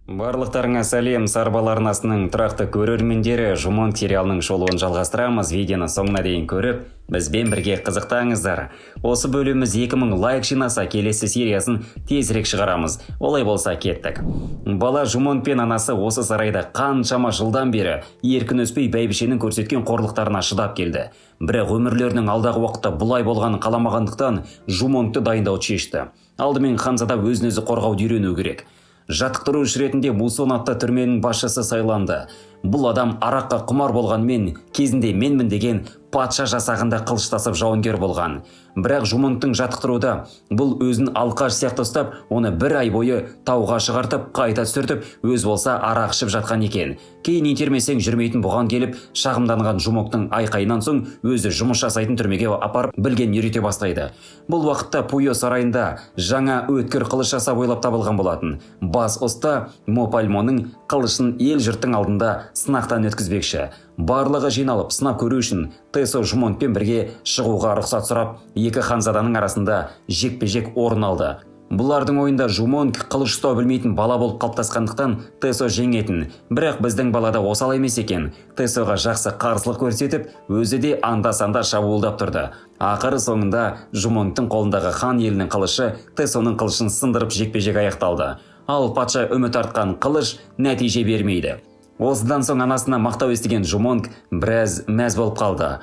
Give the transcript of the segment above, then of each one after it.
Барлықтарыңа сәлем, Сарбал арнасының тұрақты көрермендері, Жумонг сериалының шолуын жалғастырамыз. Видеоны соңына дейін көріп, бізбен бірге қызықтаңыздар. Осы бөліміміз 2000 лайк жинаса, келесі сериясын тезірек шығарамыз. Олай болса кеттік. Бала Жумонг пен анасы осы сарайда қаншама жылдан бері еркін өспей бәйбішенің көрсеткен қорлықтарына шыдап келді. Бірақ өмірлерінің алдағы уақытта бұлай болғанын қаламағандықтан Жумонгты дайындауды шешті. Алдымен ханзада өзін-өзі қорғауды үйрену керек. Жаттықтырушы ретінде Мусон атты түрменің басшысы сайланды. Бұл адам араққа құмар болғанмен, кезінде менмін деген патша жасағында қылыштасып жауынгер болған. Бірақ Жумонгтың жаттықтыруда бұл өзін алқаш сияқты ұстап, оны бір ай бойы тауға шығартып, қайта түсіртіп, өз болса арақ ішіп жатқан екен. Кейін итермесең жүрмейтін бұған келіп, шағымданған Жумонгтың айқайынан соң өзі жұмыс жасайтын түрмеге апарып білген үйрете бастайды. Бұл уақытта Пуйо сарайында жаңа өткір қылыш жасап ойлап табылған болатын. Бас ұста Мопальмоның қылышын ел жұрттың алдында сынақтан өткізбекші. Барлығы жиналып сынап көру үшін Тесо Жумонгпен бірге шығуға рұқсат сұрап, екі ханзаданың арасында жекпе-жек орын алды. Бұлардың ойында Жумонг қылыш ұстау білмейтін бала болып қалыптасқандықтан Тесо жеңетін. Бірақ біздің балада осал емес екен. Тесоға жақсы қарсылық көрсетіп, өзі де анда-санда шабуылдап тұрды. Ақыры соңында Жумонгтың қолындағы хан елінің қылышы Тесоның қылышын сындырып жекпе-жек аяқталды. Ал патша үміт артқан қылыш нәтиже бермейді. Осыдан соң анасына мақтау естіген Жумонг біраз мәз болып қалды.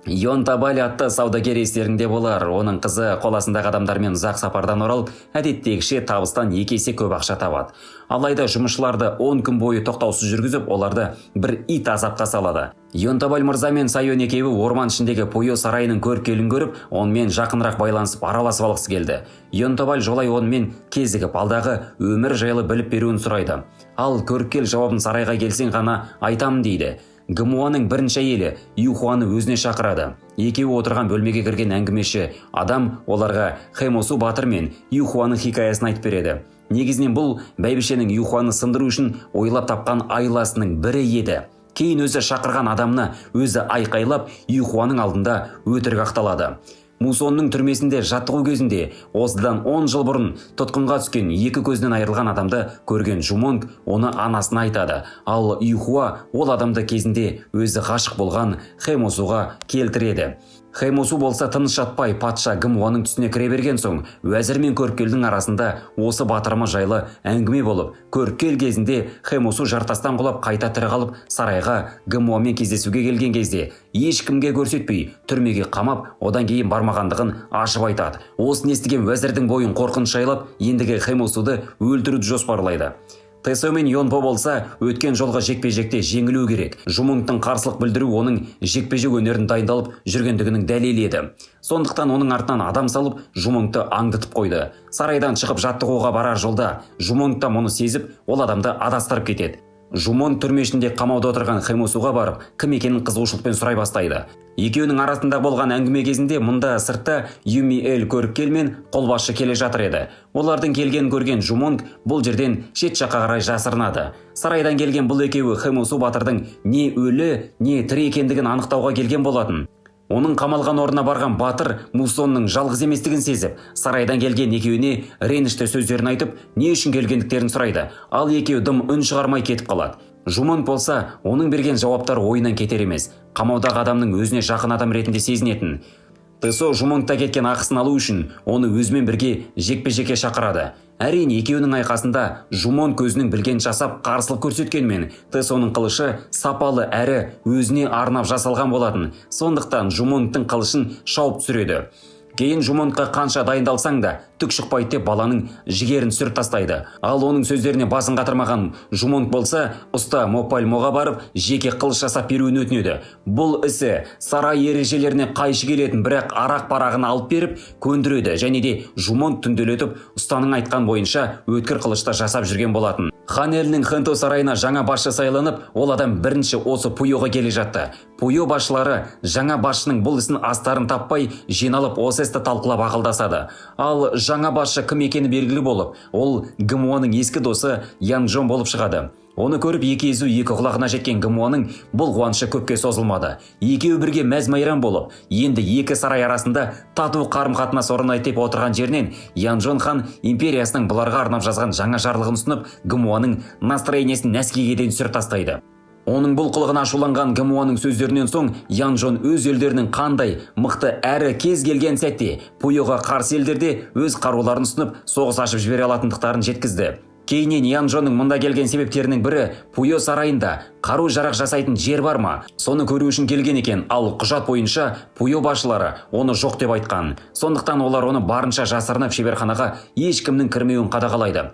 Йонтабаль атты саудагер естерінде болар. Оның қызы қоласындағы адамдармен ұзақ сапардан оралып, әдеттегіше табыстан 2 есе көп ақша табады. Алайда жұмысшыларды 10 күн бойы тоқтаусыз жүргізіп, оларды бір ит азапқа салады. Йонтабаль мырза мен Сайон екеуі орман ішіндегі Пуйо сарайының көріпкелін көріп, онымен жақынырақ байланысып араласып алғысы келді. Йонтабаль жолай онымен кезігіп, алдағы өмір жайлы біліп беруін сұрайды. Ал көріпкел жауабын сарайға келсең ғана айтамын дейді. Гымуаның бірінші әйелі Юхуаны өзіне шақырады. Екеуі отырған бөлмеге кірген әңгімеші адам оларға Хэмосу батыр мен Юхуаның хикаясын айтып береді. Негізінен бұл бәйбішенің Юхуаны сындыру үшін ойлап тапқан айласының бірі еді. Кейін өзі шақырған адамны өзі айқайлап Юхуаның алдында өтірік ақталады. Мусонның түрмесінде жаттығу кезінде осыдан 10 жыл бұрын тұтқынға түскен екі көзінен айырылған адамды көрген Жумонг оны анасына айтады. Ал Юхуа ол адамды кезінде өзі ғашық болған Хэмосуға келтіреді. Хэмосу болса тыныш жатпай патша Гымуаның түсіне кіре берген соң, уәзір мен көріпкелдің арасында осы батырымы жайлы әңгіме болып, көріпкел кезінде Хэмосу жартастан құлап қайта тірі қалып, сарайға Гымуамен кездесуге келген кезде ешкімге көрсетпей түрмеге қамап, одан кейін бармағандығын ашып айтады. Осын естіген уәзірдің бойын қорқыныш жайлап, ендігі Хэмосуды өлтіруді жоспарлайды. Тесо мен Йонпо болса өткен жолға жекпе-жекте жеңілу керек. Жумонгтың қарсылық білдіру оның жекпе-жек өнерін дайындалып жүргендігінің дәлелі еді. Сондықтан оның артынан адам салып Жумонгты аңдытып қойды. Сарайдан шығып жаттығуға барар жолда Жумонг та мұны сезіп, ол адамды адастырып кетеді. Жумонг түрмешінде қамауда отырған Хэмосуға барып, кім екенін қызығушылықпен сұрай бастайды. Екеуінің арасында болған әңгіме кезінде мұнда сыртта Юми Эл көріпкел мен қолбасшы келе жатыр еді. Олардың келгенін көрген Жумонг бұл жерден шет жаққа қарай жасырынады. Сарайдан келген бұл екеуі Хэмосу батырдың не өлі, не тірі екендігін анықтауға келген болатын. Оның қамалған орнына барған батыр Мусонның жалғыз еместігін сезіп, сарайдан келген екеуіне ренішті сөздерін айтып, не үшін келгендіктерін сұрайды. Ал екеуі дым үн шығармай кетіп қалады. Жумонг болса, оның берген жауаптар ойынан кетер емес. Қамаудағы адамның өзіне жақын адам ретінде сезінетін. Тесо Жумонгта кеткен ақысын алу үшін оны өзімен бірге жекпе-жекке шақырады. Әрине екеуінің айқасында Жумонг көзінің білген жасап қарсылық көрсеткенмен, Тесоның қылышы сапалы әрі өзіне арнап жасалған болатын. Сондықтан Жумонгтың қылышын шауып түсіреді. Кейін Жумонгқа қанша дайындалсаң да түк шықпайды деп баланың жігерін сүріп тастайды. Ал оның сөздеріне басын қатырмаған Жумонг болса, ұста Мопальмоға барып, жеке қылыш жасап беруін өтінеді. Бұл ісі сарай ережелеріне қайшы келетін, бірақ арақ парағын алып беріп көндіреді, және де Жумонг түнделетіп ұстаның айтқан бойынша өткір қылышта жасап жүрген болатын. Хан елінің Хэнто сарайына жаңа басшы сайланып, ол адам бірінші осы Пуйоға келе жатты. Пуйо басшылары жаңа басшының бұл ісін астарын таппай жиналып осы істі талқылап ақылдасады. Ал жаңа басшы кім екені белгілі болып, ол Гымуаның ескі досы Ян Джон болып шығады. Оны көріп екі езу екі құлағына жеткен ГМО-ның бұл қуанышы көпке созылмады. Екеуі бірге мәз-майран болып, енді екі сарай арасында тату қарым-қатынас орнайды деп отырған жерінен Янжон хан империясының бұларға арнап жазған жаңа жарлығын ұсынып, ГМО-ның настроениесін нәскиге дейін түсіріп тастайды. Оның бұл қылығына ашуланған ГМО-ның сөздерінен соң Янжон өз елдерінің қандай мықты әрі кез келген сәтте Пуйоға қарсы елдерде өз қаруларын ұсынып соғыс ашып жібере алатындықтарын жеткізді. Кейіннен Янжонның мұнда келген себептерінің бірі Пуйо сарайында қару-жарақ жасайтын жер бар ма? Соны көру үшін келген екен, ал құжат бойынша Пуйо басшылары оны жоқ деп айтқан. Сондықтан олар оны барынша жасырынып шеберханаға ешкімнің кірмеуін қадағалайды.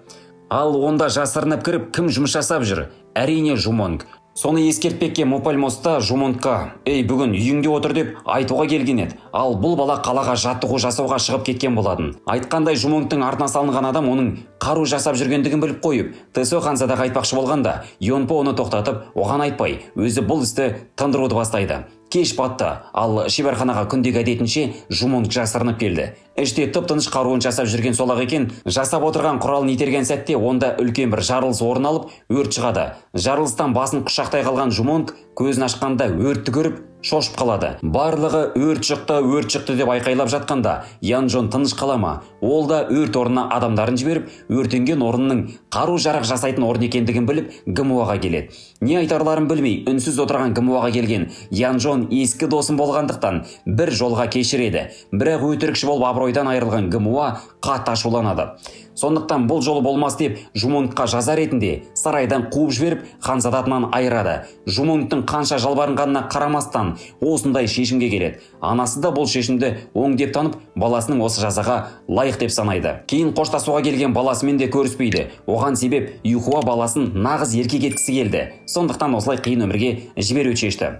Ал онда жасырынып кіріп кім жұмыс жасап жүр? Әрине Жумонг. Соны ескертпекке Мопальмоста Жумонгқа «Ей, бүгін үйіңде отыр» деп айтуға келген еді. Ал бұл бала қалаға жаттығу жасауға шығып кеткен болатын. Айтқандай Жумонгтың артына салынған адам оның қару жасап жүргендігін біліп қойып, Тэсо ханзадаға айтпақшы болғанда, Йонпо оны тоқтатып, оған айтпай, өзі бұл істі тындыруды бастайды. Кеш батты, ал шеберханаға күндегі әдетінше Жумонг жасырынып келді. Іште тып-тыныш қаруын жасап жүрген сол-ақ екен. Жасап отырған құралын итерген сәтте онда үлкен бір жарылыс орын алып, өрт шығады. Жарылыстан басын құшақтай қалған Жумонг көзін ашқанда өртті көріп, шошып қалады. Барлығы өрт шықты деп айқайлап жатқанда, Янжон тыныш қала ма? Ол да өрт орнына адамдарын жіберіп, өртенген орынның қару-жарақ жасайтын орын екендігін біліп, ГМО-ға келеді. Не айтарларын білмей, үнсіз отырған ГМО-ға келген Янжон ескі досым болғандықтан бір жолға кешіреді. Бірақ өтірікші болып абыройдан айырылған ГМО қатты ашуланады. Сондықтан бұл жолы болмас деп Жумонгқа жаза ретінде сарайдан қуып жіберіп, ханзадатынан айырады. Жумонгтың қанша жалбарынғанына қарамастан осындай шешімге келеді. Анасы да бұл шешімді оң деп танып, баласының осы жазаға лайық деп санайды. Кейін қоштасуға келген баласымен де көріспейді. Оған себеп Юхуа баласын нағыз еркек еткісі келді. Сондықтан осылай қиын өмірге жіберуді шешті.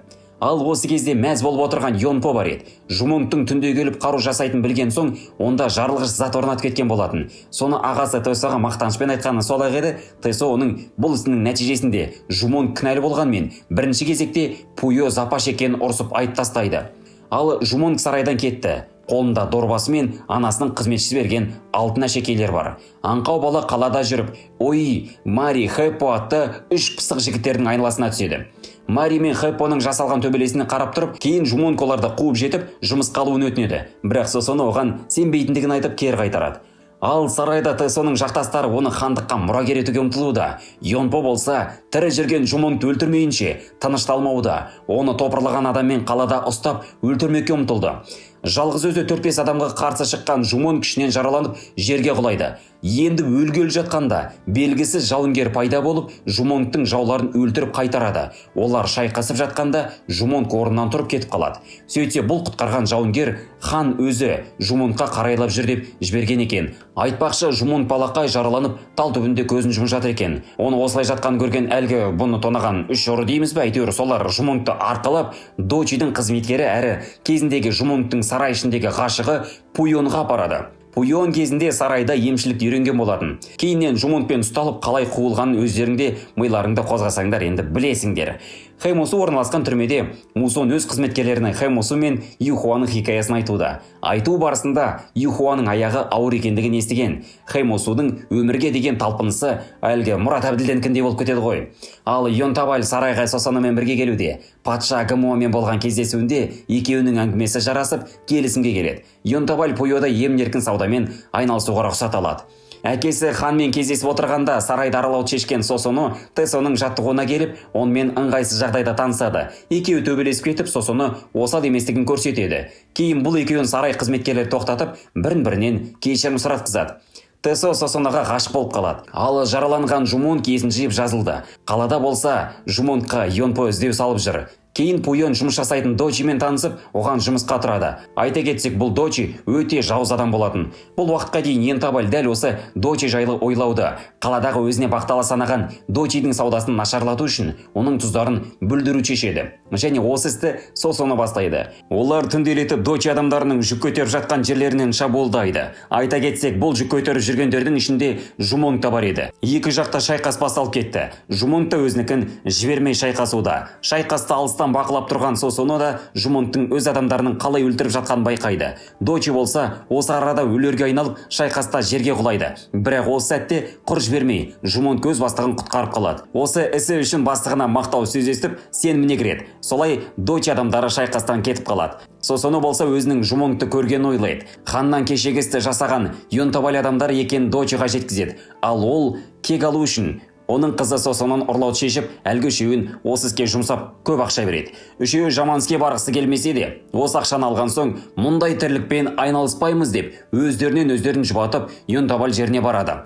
Ал осы кезде мәз болып отырған Йонпо бар еді. Жумонгтың түнде келіп қару жасайтын білген соң, онда жарылғыш зат орнатып кеткен болатын. Соны ағасы Тэсоға мақтанышпен айтқаны сол-ақ еді. Тэсо оның бұл ісінің нәтижесінде Жумонг кінәлі болғанмен, бірінші кезекте Пуйо запа шеккенін ұрсып айтып тастайды. Ал Жумонг сарайдан кетті. Қолында дорбасы мен анасының қызметшісі берген алтын әшекейлер бар. Аңқау бала қалада жүріп, Ой, Мари, Хэппо атты үш пысық жігіттердің айналасына түседі. Мари мен Хэппоның жасалған төбелесіне қарап тұрып, кейін Жумонг оларды қуып жетіп, жұмысқа алуын өтінеді. Бірақ соны оған сенбейтіндігін айтып кері қайтарады. Ал сарайда Тэсоның жақтастары оны хандыққа мұрагер етуге ұмтылуда. Йонпо болса, тірі жүрген Жумонгты өлтірмейінше тынышталмауда. Оны топырлаған адаммен қалада ұстап өлтірмекке ұмтылды. Жалғыз өзі 4-5 адамға қарсы шыққан Жумонг күшінен жараланып жерге құлайды. Енді өлгелі жатқанда белгісіз жауынгер пайда болып, Жумонгтың жауларын өлтіріп қайтарады. Олар шайқасып жатқанда Жумонг орнынан тұрып кетіп қалады. Сөйтсе бұл құтқарған жауынгер хан өзі Жумонгқа қарайлап жүр деп жіберген екен. Айтпақшы, Жумонг балақай жараланып, тал түбінде көзін жұмып жатыр екен. Оны осылай жатқан көрген әлгі бұны тонаған үш ұры дейміз бе, әйтеуір солар Жумонгты арқалап, Дочидің қызметкері әрі кезіндегі Жумонгтың сарай ішіндегі ғашығы Пуйонға апарады. Пуйон кезінде сарайда емшілікті үйренген болатын. Кейіннен Жумонгпен ұсталып қалай қуылғанын өздеріңде миларыңды қозғасаңдар енді білесіңдер. Хэмосу орналасқан түрмеде Мусон өз қызметкерлерінің Хэмосу мен Юхуаның хикаясын айтуда. Айту барысында Юхуаның аяғы ауыр екендігін естіген. Хэмосудың өмірге деген талпынысы әлгі Мұрат Әбділденкіндей болып кетеді ғой. Ал Йонтабаль сарайға Сосаномен бірге келуде. Патша ГМОмен болған кездесуінде екеуінің әңгімесі жарасып, келісімге келеді. Йонтабаль Пуйода емін-еркін саудамен айналысуға рұқсат алады. Әкесі ханмен кездесіп отырғанда сарайды аралауды шешкен Сосоно Тэсоның жаттығуына келіп, онымен ыңғайсыз жағдайда танысады. Екеуі төбелесіп кетіп, Сосоно осал еместігін көрсетеді. Кейін бұл екеуін сарай қызметкерлері тоқтатып, бірін-бірінен кешірім сұратқызады. Тэсо Сосоноға ғашық болып қалады. Ал жараланған Жумонг есін жиып жазылды. Қалада болса, Жумонгқа Йонпо іздеу салып жүр. Кейін Пуйон жұмыс жасайтын Дочимен танысып, оған жұмысқа тұрады. Айта кетсек, бұл Дочи өте жауыз адам болатын. Бұл уақытқа дейін Йонтабаль дәл осы Дочи жайлы ойлауды. Қаладағы өзіне бақтала санаған Дочидің саудасын нашарлату үшін оның тұздарын бүлдіру шешеді. Және осы істі Сосоно бастайды. Олар түнделетіп Дочи адамдарының жүк көтеріп жатқан жерлерінен шабуылдайды. Айта кетсек, бұл жүк көтеріп жүргендердің ішінде Жумонг та бар еді. Екі жақта шайқас басталып кетті. Жумонг та өзінікін жібермей шайқасуда. Шайқаста алыста алыстан бақылап тұрған Сосоно да Жумонгтың өз адамдарының қалай өлтіріп жатқанын байқайды. Дочи болса осы арада өлерге айналып шайқаста жерге құлайды. Бірақ осы сәтте құр жібермей Жумонг өз бастығын құтқарып қалады. Осы ісі үшін бастығына мақтау сөз естіп сеніміне кіреді. Солай Дочи адамдары шайқастан кетіп қалады. Сосоно болса өзінің Жумонгты көрген ойлайды. Ханнан кешегі істі жасаған Юнтабаль адамдар екен Дочиға жеткізеді. Ал ол кек алу үшін оның қызы Сосонон ұрлауды шешіп, әлгі үшеуін осы іске жұмсап көп ақша береді. Үшеуі жаман іске барғысы келмесе де, осы ақшаны алған соң мұндай тірлікпен айналыспаймыз деп, өздерін жұбатып Юнтабаль жеріне барады.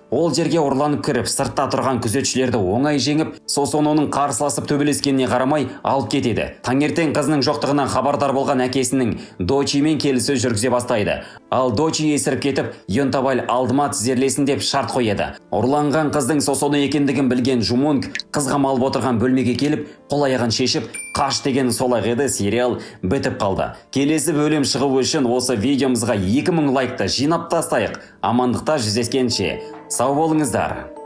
Ол жерге ұрланып кіріп, сыртта тұрған күзетшілерді оңай жеңіп, Сосононың қарсыласып төбелескеніне қарамай алып кетеді. Таңертең қызының жоқтығынан хабардар болған әкесінің Дочимен келіссөз жүргізе бастайды. Ал Дочи есіріп кетіп, Юнтабаль алдыма тізерлесін деп шарт қояды. Ұрланған қыздың Сосоно екендігін білген Жумонг қызға малып отырған бөлмеге келіп, қол-аяғын шешіп, қаш деген сол-ақ еді. Сериал бітіп қалды. Келесі бөлім шығу үшін осы видеомызға 2000 лайкты жинап тастайық. Амандықта жүздескенше сау болыңыздар.